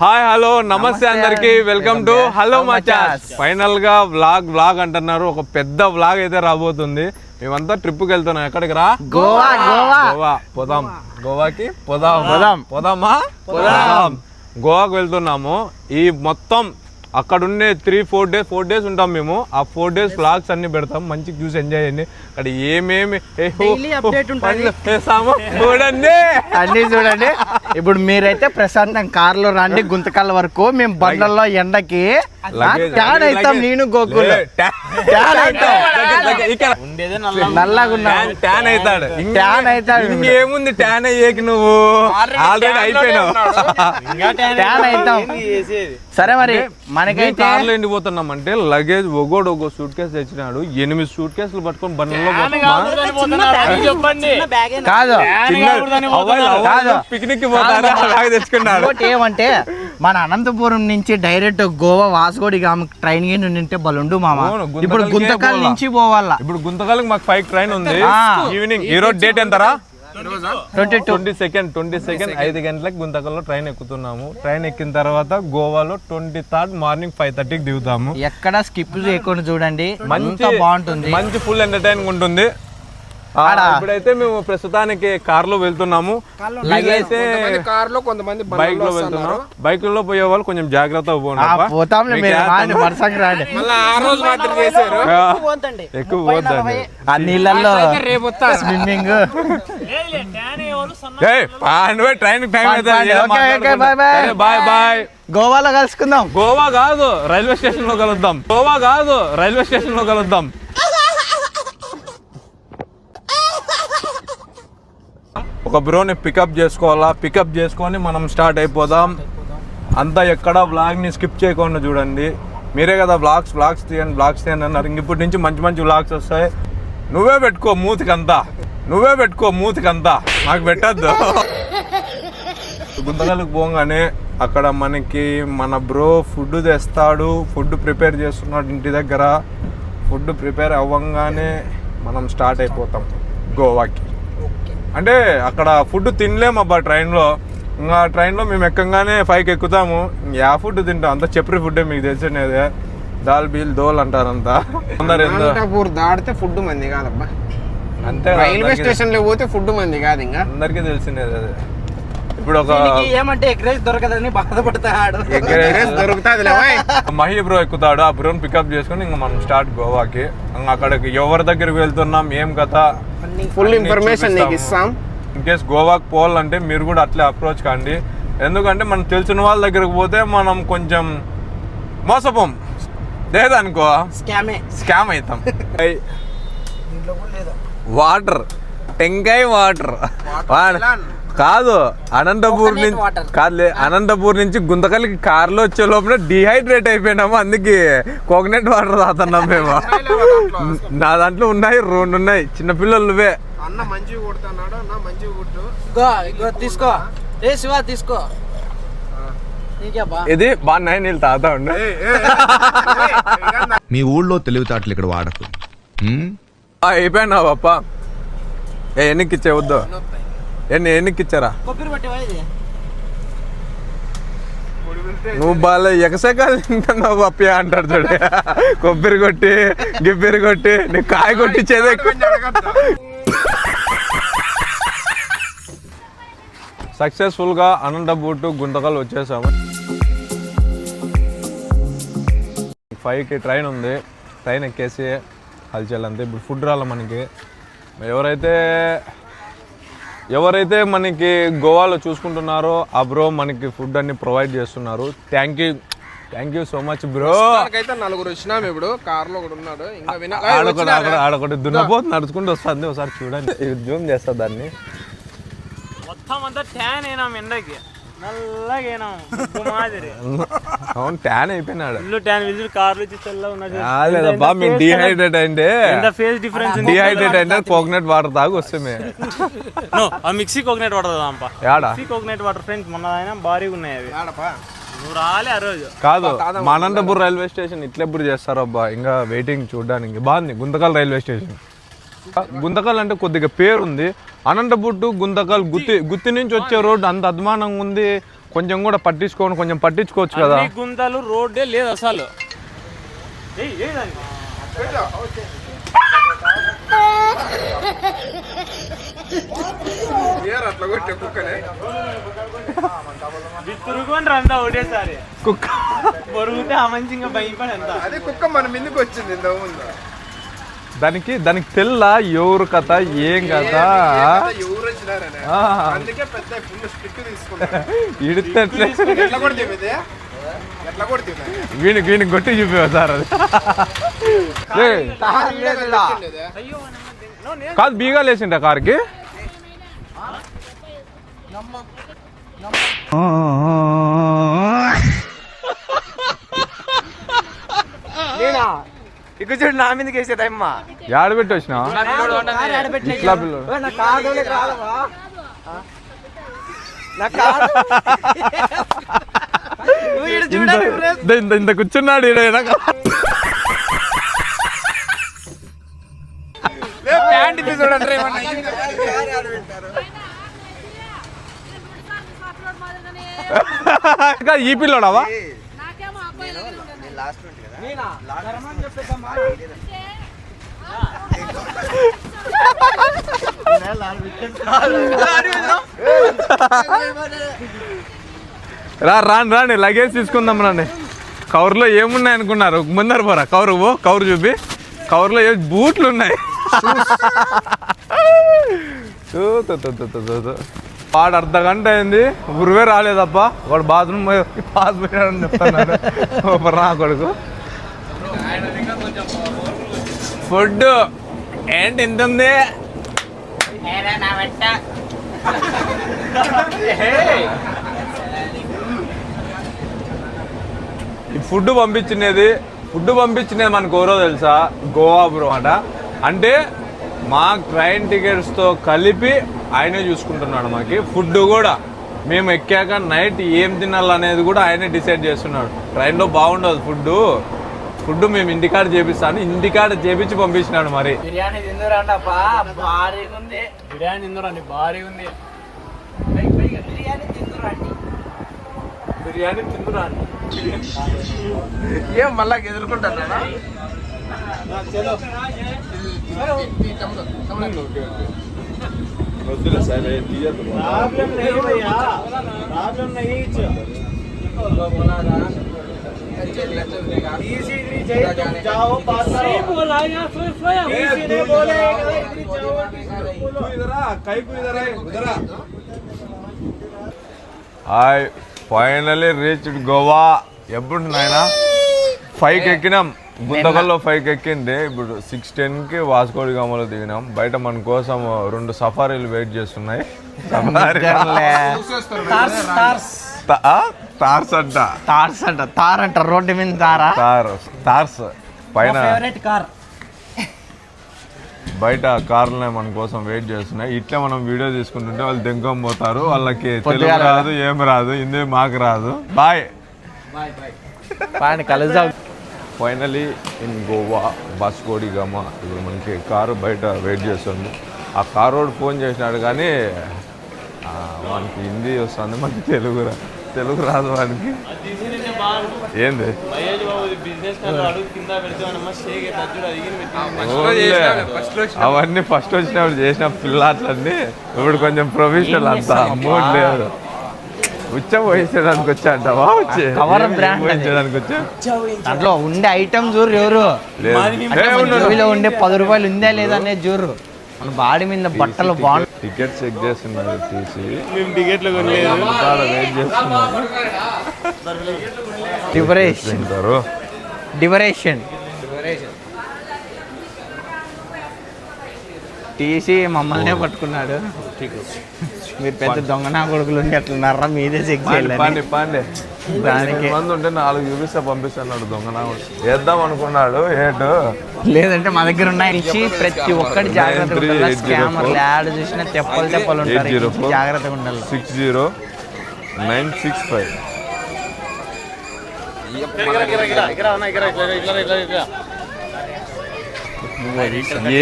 Hi hello నమస్తే అందరికి welcome to hello మచాస్. Final గా వ్లాగ్ అంటున్నారు. ఒక పెద్ద వ్లాగ్ అయితే రాబోతుంది. మేమంతా ట్రిప్ కి వెళ్తున్నాం. ఎక్కడికి రా? గోవా పోదాం. గోవాకి పోదామా? గోవాకి వెళ్తున్నాము. ఈ మొత్తం అక్కడుండే 4 days ఉంటాం మేము. ఆ 4 days వ్లాగ్స్ అన్ని పెడతాం. మంచి చూసి ఎంజాయ్ చేయండి. అక్కడ ఏమేమి చూడండి. ఇప్పుడు మీరైతే ప్రశాంతం కార్ లో రండి. గుంతకల్ వరకు మేము బండ్లలో ఎండకి ట్యాన్ అవుతాం. నేను గోకుల్ ట్యాన్ అవుతాడు. ఇంకేముంది ట్యాన్ అయ్యేకి నువ్వు ఆల్రెడీ అయిపోయినావు. ట్యాన్ అవుతాం. సరే మరి మనకైతే కార్లో ఎండిపోతున్నాం అంటే లగేజ్ ఒగో సూట్ కేసు తెచ్చినాడు. 8 సూట్ కేసులు పట్టుకొని బండ్లలో పిక్నిక్ తెచ్చుకున్నాడు. ఏమంటే మన అనంతపురం నుంచి డైరెక్ట్ గోవా వాస్కోడి ట్రైన్ నింటే బలుండు మామ. ఇప్పుడు గుంతకల్ నుంచి పోవాలా. ఇప్పుడు గుంతకల్కి మాకు 5 ట్రైన్ ఉంది. ఈవినింగ్ ఈ రోజు డేట్ ఎంతరా? 22 5 గంటలకు గుంతకల్లో ట్రైన్ ఎక్కుతున్నాము. ట్రైన్ ఎక్కిన తర్వాత గోవాలో 23rd మార్నింగ్ 5:30కి దిగుతాము. ఎక్కడ స్కిప్ చేయకుండా చూడండి. మంచి బాగుంటుంది. మంచి ఫుల్ ఎంటర్టైనింగ్ ఉంటుంది. ఇప్పుడైతే మేము ప్రస్తుతానికి కార్ లో వెళ్తున్నాము. అయితే బైక్ లో వెళ్తున్నాం. బైక్ లో పోయే వాళ్ళు కొంచెం జాగ్రత్తగా ఎక్కువ పోద్దండి. ఆ నీళ్ళల్లో స్విమ్మింగ్. ట్రైన్ టైం అయితే బాయ్. గోవాలో కలుసుకుందాం. గోవా కాదు రైల్వే స్టేషన్ లో కలుద్దాం. ఒక బ్రోని పికప్ చేసుకోవాలా. పికప్ చేసుకొని మనం స్టార్ట్ అయిపోదాం. అంతా ఎక్కడ వ్లాగ్ని స్కిప్ చేయకుండా చూడండి. మీరే కదా వ్లాగ్స్ తీయండి అన్నారు. ఇప్పటి నుంచి మంచి వ్లాగ్స్ వస్తాయి. నువ్వే పెట్టుకో మూతికంతా నాకు పెట్టద్దు. గుంతకల్కి పోగానే అక్కడ మనకి మన బ్రో ఫుడ్ తెస్తాడు. ఫుడ్ ప్రిపేర్ చేస్తున్నాడు ఇంటి దగ్గర. ఫుడ్ ప్రిపేర్ అవ్వగానే మనం స్టార్ట్ అయిపోతాం గోవాకి. అంటే అక్కడ ఫుడ్ తినలేము అబ్బా ట్రైన్లో. ఇంకా ట్రైన్లో మేము ఎక్కగానే 5కి ఎక్కుతాము. యా ఫుడ్ తింటాం? అంతా చెప్పరి ఫుడ్డే మీకు తెలిసినదే. దాల్ బీల్ దోల్ అంటారంతా. దాడితే ఫుడ్ మంది కాదబ్బా. అంతే రైల్వే స్టేషన్ లో పోతే ఫుడ్ మంది కాదు. ఇంకా అందరికీ తెలిసినది అదే. ఇప్పుడు ఒక ఏమంటే ఎగ్ రైస్ దొరకదని బాధపడతాడు. మహి బ్రో ఎక్కుతాడు. ఆ బ్రోని పికప్ చేసుకుని ఇంకా మనం స్టార్ట్ గోవాకి. అక్కడికి ఎవరి దగ్గరికి వెళ్తున్నాం, ఏం కథ, ఫుల్ ఇన్ఫర్మేషన్ నీకు ఇస్తాం. ఇన్ కేస్ గోవాకి పోవాలంటే మీరు కూడా అట్లే అప్రోచ్ కాండి. ఎందుకంటే మనం తెలిసిన వాళ్ళ దగ్గరకు పోతే మనం కొంచెం మోసపోం. లేదనుకో స్కామ్ అవుతాం. వాటర్ టెంకాయ వాటర్ కాదు. అనంతపూర్ నుంచి గుంతకల్కి కార్లో వచ్చే లోపల డిహైడ్రేట్ అయిపోయినాము. అందుకే కోకోనట్ వాటర్ తాగుతున్నాం మేము. నా దాంట్లో ఉన్నాయి 2 ఉన్నాయి. చిన్నపిల్లలు నువ్వే తీసుకో. ఇది బాగా నీళ్ళు తాగుతా ఉండే. మీ ఊళ్ళో తెలివితేటలు ఇక్కడ వాడకు. అయిపోయినా పప్ప. ఎన్నికిచ్చే వద్దు. ఎన్నికిచ్చారా? నువ్వు బాగా ఎగసకాలు తింటున్నావు పప్పి అంటాడు చూడ. కొబ్బరి కొట్టి గిబ్బరి కొట్టి నీకు కాయ కొట్టించేదే. సక్సెస్ఫుల్ గా అనంతపూర్ టు గుంతకల్ వచ్చేసాము. 5కి ట్రైన్ ఉంది. ట్రైన్ ఎక్కేసి హల్చల్ అంతే. ఇప్పుడు ఫుడ్ రాల మనకి. ఎవరైతే మనకి గోవాలో చూసుకుంటున్నారో ఆ బ్రో మనకి ఫుడ్ అన్ని ప్రొవైడ్ చేస్తున్నారు. Thank you so much bro. అయితే 4 వచ్చినాము. ఇప్పుడు కార్ లో కూడా ఉన్నాడు. ఆడొకటి దున్నపోతు నడుచుకుంటూ వస్తుంది. ఒకసారి చూడండి. జూమ్ చేస్తా దాన్ని. మొత్తం అంతా ట్యాన్ అయినాం ఎండకి. అవును ట్యాన్ అయిపోయినాడు. డిహైడ్రేట్ అంటే కోకోనట్ వాటర్ తాగి వస్తుంది. మిక్సీ కోకోనట్ వాటర్ ఫ్రెండ్స్ మొన్న భారీగా ఉన్నాయి అవి. నువ్వు రాలే ఆ రోజు. కాదు మా అనంతపూర్ రైల్వే స్టేషన్ ఇట్లెప్పుడు చేస్తారు అబ్బా. ఇంకా వెయిటింగ్ చూడడానికి బాగుంది. Guntakal railway station. గుంతకల్ అంటే కొద్దిగా పేరుంది. అనంతపూర్ టు గుంతకల్ గుత్తి నుంచి వచ్చే రోడ్డు అంత అద్మానంగా ఉంది. కొంచెం కూడా పట్టించుకోను, కొంచెం పట్టించుకోవచ్చు కదా. అన్ని గుంతలు రోడ్డే లేదు అసలు. అట్లా కొట్టే కుక్కనే తిరుగుని రందా ఒకటేసారి కుక్క బొరుగుతే ఆ మంచిగా భయపడి ఎంత. అదే కుక్క మన మీదకి వచ్చింది ఇంతకుముందు. దానికి తెల్లా ఎవరు కథ ఏం కథ ఎవరు వచ్చినారనే అందుకే పెద్ద ఫుల్ స్టిక్ తీసుకున్నా. ఇడితే ఎట్లా కొడుతుంది ఇది? ఎట్లా కొడుతుంది? వీడికి కొట్టి చూపేవా సార్ అది? కాదు బీగాలు వేసిండ కార్కి. ఇక చూడు నా మీదకి వేసేదమ్మా. యాడ పెట్టి వచ్చినా ఇట్లా పిల్లలు ఇంత కూర్చున్నాడు ఈయన. ఈ పిల్లడావా? రాండి లగేజ్ తీసుకుందాం రండి. కవర్లో ఏమున్నాయి అనుకున్నారు? ముందర పోరా, కవర్ చూపి. కవర్లో ఏ బూట్లు ఉన్నాయి. వాడు అర్ధ గంట అయింది ఉరువే రాలేదప్ప. వాడు బాత్రూమ్ పాస్ పోయాడని చెప్తున్నాడు నా కొడుకు. ఫుడ్ ఏంటి ఇంత ఉంది? ఈ ఫుడ్ పంపించినది మనకు ఎవరో తెలుసా? గోవా బ్రో అట. అంటే మా ట్రైన్ టికెట్స్తో కలిపి ఆయనే చూసుకుంటున్నాడు. మాకి ఫుడ్ కూడా మేము ఎక్కాక నైట్ ఏం తినాలనేది కూడా ఆయనే డిసైడ్ చేస్తున్నాడు. ట్రైన్లో బాగుండదు ఫుడ్ మేము ఇంటికాడ చేపిస్తాను, ఇంటికాడ చేపించి పంపించినాడు. మరి బిర్యానీ తిందురండి భారీగా ఉంది. బిర్యానీ తిందురండి భారీ ఉంది. బిర్యానీ తిందురండి. ఏం మళ్ళా ఎదుర్కొంటారా? Hi, finally reached Goa. ఎప్పుడు నాయనా 5కి ఎక్కినాం. గుంతకల్లో 5కి ఎక్కింది. ఇప్పుడు 6:10కి వాస్కోడి గామలో దిగినాం. బయట మన కోసం 2 సఫారీలు వెయిట్ చేస్తున్నాయి. తార్ అంట రోడ్డు మీద తార్స్ పైన కార్. బయట కార్లనే మన కోసం వెయిట్ చేస్తున్నాయి. ఇట్లా మనం వీడియో తీసుకుంటుంటే వాళ్ళు దెంగం పోతారు. వాళ్ళకి తెలుగు రాదు, ఏం రాదు, హిందీ మాకు రాదు. బాయ్ కలుద్దాం. Finally in Goa Vasco da Gama. ఇప్పుడు మనకి కారు బయట వెయిట్ చేస్తుంది. ఆ కారు రోడ్ ఫోన్ చేసినాడు కానీ వానికి హిందీ వస్తుంది, మనకి తెలుగు రాదు వానికి. ఏంది అవన్నీ ఫస్ట్ వచ్చినప్పుడు చేసిన పిల్లాట్లన్నీ ఇప్పుడు కొంచెం ప్రొఫెషనల్ అంతా మూడ్ లేదు. ఉచ్చం వహించడానికి వచ్చా అంటావా? వహించడానికి వచ్చా. దాంట్లో ఉండే ఐటమ్ చూరు ఎవరు ఉండే 10 రూపాయలు ఉందా లేదా అనేది చూరు. మన బాడీ మీద బట్టలు బాగుంటాయి. టికెట్ చెక్ చేస్తున్నారు తీసి టికెట్లు వెయిట్ చేస్తున్నారు. డివరేషన్ టీసీ మమ్మల్నే పట్టుకున్నాడు. మీరు పెద్ద దొంగనా కొడుకులు ఉండి అట్లున్నారా? మీదే చెక్ చేయాలి. దానికి మంది ఉంటే 4 చూపిస్తా పంపిస్తున్నాడు. దొంగనా వేద్దాం అనుకున్నాడు. ఏటు లేదంటే మా దగ్గర ఉన్నాయి. ప్రతి ఒక్కటి జాగ్రత్తగా స్కామర్లు యాడ్ చూసినా తెప్పలు ఉంటారు. జాగ్రత్తగా ఉండాలి. 60965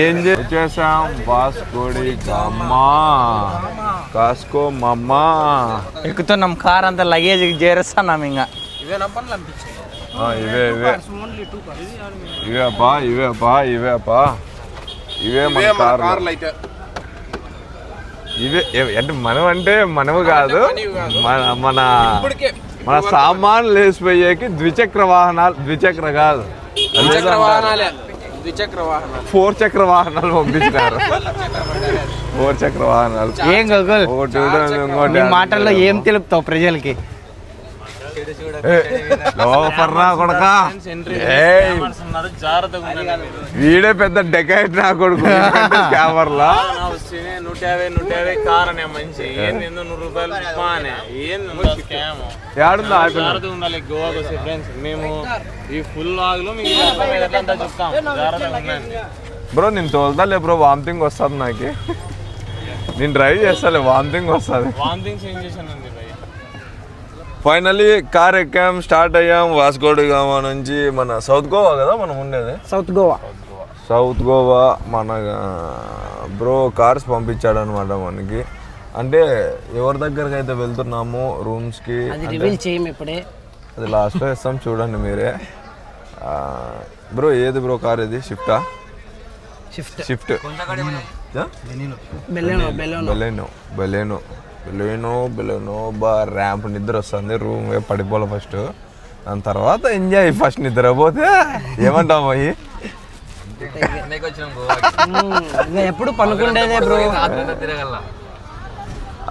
ఏం చేసాం? వాస్కోడి గామా కాస్కో మా అమ్మ. ఎక్కుతున్నాం కార్ అంతా లగేజ్ చేరేస్తున్నాం ఇంకా. ఇవే మన కార్లు అయితే ఇవే అంటే మనం అంటే మనము కాదు, మన మన సామాన్లు లేసిపోయేకి ద్విచక్ర వాహనాలు, ద్విచక్ర కాదు 4 చక్ర వాహనాలు పంపించినారు. 4 చక్ర వాహనాలు. ఏం గోగుల్ ఒకటి నీ మాటల్లో ఏం తెలుపుతావు ప్రజలకి? కొడకా వీడే పెద్ద డెకైట్ నా కొడుకు క్యామర్లా. 150 కార్ అనే మంచి ఉండాలి గోవాకి వస్తే ఫ్రెండ్స్. మేము ఈ ఫుల్ లాగ్ లో మీకు చెప్తాం. బ్రో నేను తోలుతాలే బ్రో, వామిటింగ్ వస్తుంది నాకు. నేను డ్రైవ్ చేస్తాలే, వామిటింగ్ వస్తుంది. వామిటింగ్ సెన్సేషన్ ఉంది. ఫైనలీ కార్ ఎక్కాం, స్టార్ట్ అయ్యాం. వాస్కోడిగామా నుంచి మన సౌత్ గోవా కదా మనం ఉండేది. సౌత్ గోవా మన బ్రో కార్స్ పంపించాడు అనమాట మనకి. అంటే ఎవరి దగ్గరకు అయితే వెళ్తున్నాము రూమ్స్కి అది లాస్ట్లో ఇస్తాం, చూడండి మీరే. బ్రో ఏది బ్రో కార్ ఇది? షిఫ్టా? షిఫ్ట్ బెలెనో బా ర్యాంప్. నిద్ర వస్తుంది, రూమ్ పడిపోలే ఫస్ట్, దాని తర్వాత ఎంజాయ్. ఫస్ట్ నిద్రపోతే ఏమంటాము అయ్యి ఎప్పుడు పనుకుండేదే బ్రో.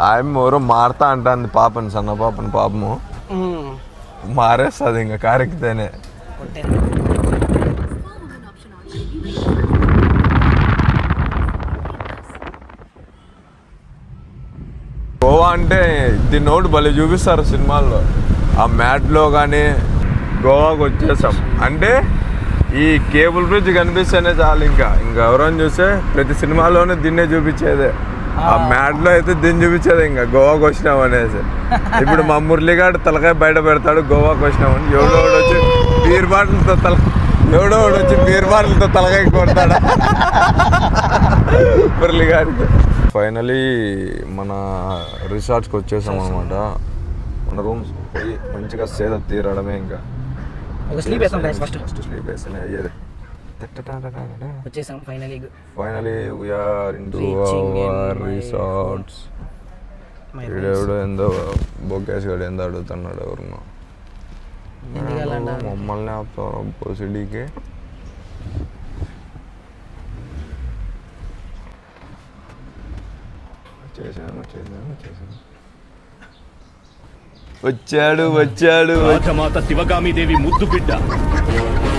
ఆయన ఎవరో మారుతా అంటుంది పాపని, సన్న పాపని. పాపము మారేస్తుంది ఇంకా కార్ ఎక్కితేనే. గోవా అంటే దీన్ని ఒకటి భలే చూపిస్తారు సినిమాల్లో. ఆ మ్యాట్లో కానీ గోవాకు వచ్చేసాం అంటే ఈ కేబుల్ బ్రిడ్జ్ కనిపిస్తేనే చాలు. ఇంకా ఎవరైనా చూస్తే ప్రతి సినిమాలోనే దీన్నే చూపించేదే. ఆ మ్యాట్లో అయితే దీన్ని చూపించేది ఇంకా గోవాకు వచ్చినాం అనేసి. ఇప్పుడు మా మురళిగాడు తలకాయ బయట పెడతాడు గోవాకు వచ్చినామని. ఎవడో వచ్చి బీర్ బాటిల్తో తలకాయ కొడతాడా మురళిగాడికి. ఫైనలీ మన రిసార్ట్స్కి వచ్చేసాం అనమాట. మన రూమ్స్ పోయి మంచిగా సేద తీరడమే. ఇంకా స్లీప్ వేసాను అయ్యేది. Finally we are into our resorts. వీడెవడో ఏందో బొకేస్ గడు ఏందో అడుగుతున్నాడు ఎవరున్నా. మమ్మల్ని ఆపుతారు సిటీకి. చేశాను వచ్చాడు రాజమాత శివగామి దేవి ముద్దు బిడ్డ,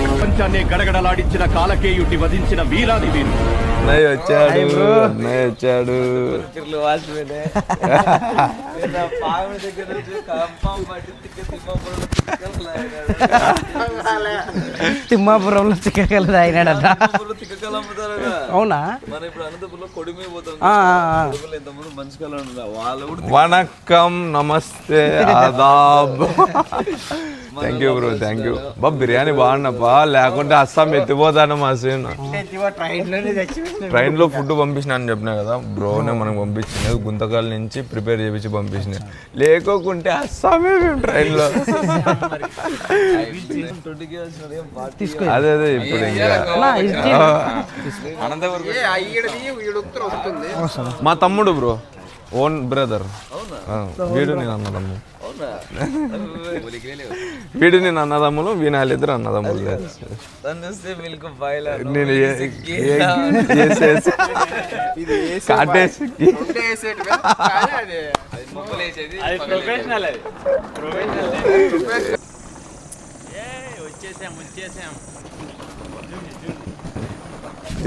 ప్రపంచాన్ని గడగడలాడించిన కాలకేయుటి వధించిన వీరాది వీరు. వచ్చాడు. తిమ్మాపురంలో చిక్కకలు తాగినాడట. అవునా? వణక్కం, నమస్తే, ఆదాబ్. Thank you bro, thank you. బా బిర్యానీ బాగున్నప్పా, లేకుంటే అస్సాం ఎత్తిపోతాను మా సీన్. ట్రైన్లో ఫుడ్ పంపించిన అని చెప్పినా కదా బ్రోనే మనకు పంపించినది. గుంతకాల నుంచి ప్రిపేర్ చేయించి పంపించినాయి. లేకోకుంటే అస్సామే మేము ట్రైన్లో. అదే ఇప్పుడు ఇంకా మా తమ్ముడు బ్రో, ఓన్ బ్రదర్. వీడు నేను అన్నదమ్ములు, వీణాలిద్దరు అన్నదమ్ములు. నేను కాటేసి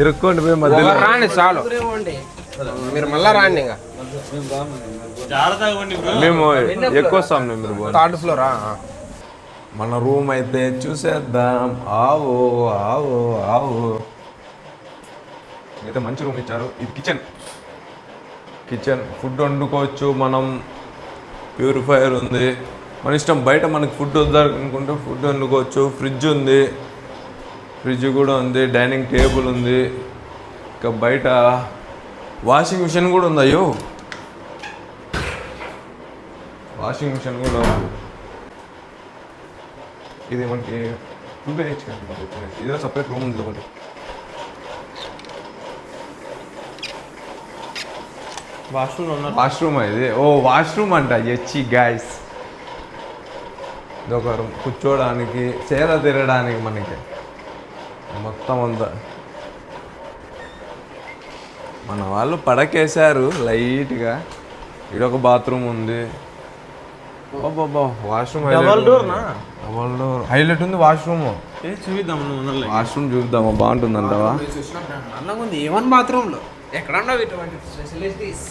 ఇరుక్కోండి పోయి మధ్యలో రాండి చాలు, మీరు మళ్ళా రాండి. ఇంకా మేము ఎక్కువ వస్తాం. మీరు 3rd ఫ్లోరా? మన రూమ్ అయితే చూసేద్దాం. ఆవో అయితే మంచి రూమ్ ఇచ్చారు. ఇది కిచెన్ ఫుడ్ వండుకోవచ్చు మనం. ప్యూరిఫైయర్ ఉంది, మన ఇష్టం. బయట మనకి ఫుడ్ వద్దనుకుంటే ఫుడ్ వండుకోవచ్చు. ఫ్రిడ్జ్ ఉంది, ఫ్రిడ్జ్ కూడా ఉంది. డైనింగ్ టేబుల్ ఉంది. ఇంకా బయట వాషింగ్ మిషన్ కూడా ఉంది. అయ్యో వాషింగ్ మిషన్ కూడా ఇది మనకి ఫుడ్ వేయచ్చు. ఇదే సపరేట్ రూమ్ ఉంది ఒకటి. వాష్రూమ్ ఇది. ఓ వాష్రూమ్ అంట. ఎచ్చి గాయస్, ఇదొక రూమ్ కూర్చోడానికి, సేద తిరగడానికి మనకి మొత్తం అంతా. మన వాళ్ళు పడకేశారు లైట్గా. ఇదొక బాత్రూమ్ ఉంది. వాష్రూమ్ డబల్ డోర్ హైలైట్ ఉంది. వాష్రూమ్ చూద్దాం, వాష్రూమ్ చూద్దామా, బాగుంటుందంటావా? ఉంది ఏమన్ బాత్రూమ్ లో ఎక్కడన్నా ఇటువంటి ఫెసిలిటీస్.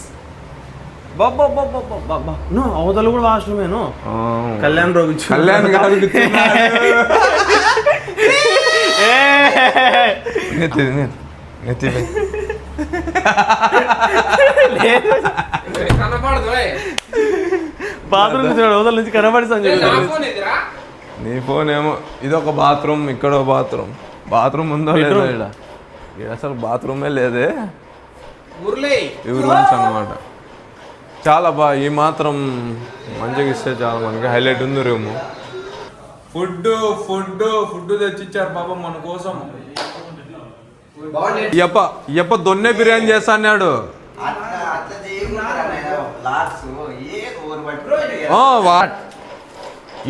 అవతల కూడా వాష్రూమేను. కళ్యాణ్ కళ్యాణ్ గారు కనపడదు. బాత్రూమ్ అవతల నుంచి కనబడి నీ ఫోన్ ఏమో. ఇదొక బాత్రూమ్, ఇక్కడ బాత్రూమ్. బాత్రూమ్ ఉందో లేదో ఇక్కడ. అసలు బాత్రూమే లేదే. ఇవి రూమ్స్ అన్నమాట. చాలా బాగా, ఈ మాత్రం మంచిగా ఇస్తే చాలా మనకి హైలైట్ ఉంది రూమ్. ఫుడ్ ఫుడ్ ఫుడ్ తెచ్చిచ్చారు పాపం మన కోసం. ఎప్ప దొన్నె బిర్యానీ చేస్తా అన్నాడు.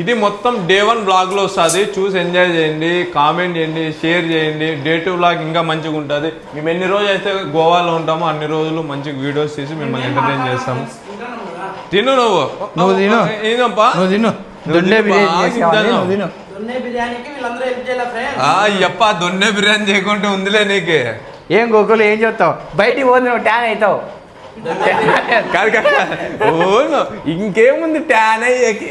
ఇది మొత్తం డే 1 బ్లాగ్లో వస్తుంది. చూసి ఎంజాయ్ చేయండి, కామెంట్ చేయండి, షేర్ చేయండి. డే 2 బ్లాగ్ ఇంకా మంచిగా ఉంటుంది. మేము ఎన్ని రోజులు అయితే గోవాలో ఉంటామో అన్ని రోజులు మంచిగా వీడియోస్ తీసి మిమ్మల్ని ఎంటర్టైన్ చేస్తాము. తిను నువ్వు తిను. ఏదప్పా దొన్నె బిర్యానీ చేయకుంటే ఉందిలే నీకే. ఏం గోకులు ఏం చెప్తావు? బయటికి పోతే నువ్వు ట్యాన్ అవుతావు. కాదు ఇంకేముంది ట్యాన్ అయ్యేకి.